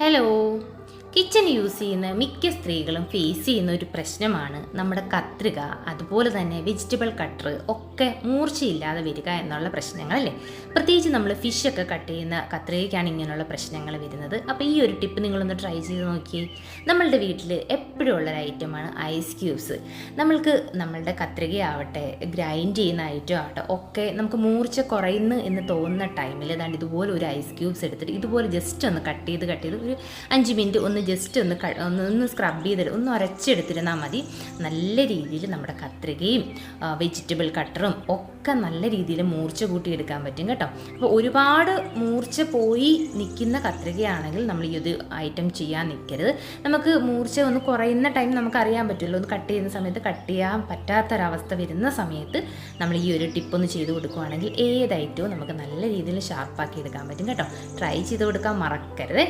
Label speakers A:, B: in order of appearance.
A: Hello. Kitchen use ചെയ്യുന്ന മിക്ക സ്ത്രീകളും ഫേസ് ചെയ്യുന്ന ഒരു പ്രശ്നമാണ് നമ്മുടെ കത്രിക, അതുപോലെ തന്നെ വെജിറ്റബിൾ കട്ടർ ഒക്കെ മൂർച്ചയില്ലാതെ വരിക എന്നുള്ള പ്രശ്നങ്ങളല്ലേ. പ്രത്യേകിച്ച് നമ്മൾ ഫിഷൊക്കെ കട്ട് ചെയ്യുന്ന കത്രികയ്ക്കാണ് ഇങ്ങനെയുള്ള പ്രശ്നങ്ങൾ വരുന്നത്. അപ്പോൾ ഈ ഒരു ടിപ്പ് നിങ്ങളൊന്ന് ട്രൈ ചെയ്ത് നോക്കിയേ. നമ്മളുടെ വീട്ടിൽ എപ്പോഴും ഉള്ളൊരു ഐറ്റമാണ് ഐസ് ക്യൂബ്സ്. നമ്മളുടെ കത്രികയാവട്ടെ, ഗ്രൈൻഡ് ചെയ്യുന്ന ഐറ്റം ആവട്ടെ, ഒക്കെ നമുക്ക് മൂർച്ച കുറയുന്നു എന്ന് തോന്നുന്ന ടൈമിൽ ഏതാണ്ട് ഇതുപോലെ ഒരു ഐസ് ക്യൂബ്സ് എടുത്തിട്ട് ഇതുപോലെ ജസ്റ്റ് ഒന്ന് കട്ട് ചെയ്ത് ഒരു 5 മിനിറ്റ് ഒന്ന് ജസ്റ്റ് ഒന്ന് സ്ക്രബ് ചെയ്തിട്ട് ഒന്ന് ഉരച്ചെടുത്തിരുന്നാൽ മതി. നല്ല രീതിയിൽ നമ്മുടെ കത്രികയും വെജിറ്റബിൾ കട്ടറും ഒക്കെ നല്ല രീതിയിൽ മൂർച്ച കൂട്ടിയെടുക്കാൻ പറ്റും കേട്ടോ. അപ്പോൾ ഒരുപാട് മൂർച്ച പോയി നിൽക്കുന്ന കത്രികയാണെങ്കിൽ നമ്മൾ ഈ ഒരു ഐറ്റം ചെയ്യാൻ നിൽക്കരുത്. നമുക്ക് മൂർച്ച ഒന്ന് കുറയുന്ന ടൈം നമുക്കറിയാൻ പറ്റുമല്ലോ. ഒന്ന് കട്ട് ചെയ്യുന്ന സമയത്ത് കട്ട് ചെയ്യാൻ പറ്റാത്തൊരവസ്ഥ വരുന്ന സമയത്ത് നമ്മൾ ഈ ഒരു ടിപ്പൊന്ന് ചെയ്ത് കൊടുക്കുകയാണെങ്കിൽ ഏത് ഐറ്റവും നമുക്ക് നല്ല രീതിയിൽ ഷാർപ്പാക്കി എടുക്കാൻ പറ്റും കേട്ടോ. ട്രൈ ചെയ്ത് കൊടുക്കാൻ മറക്കരുത്.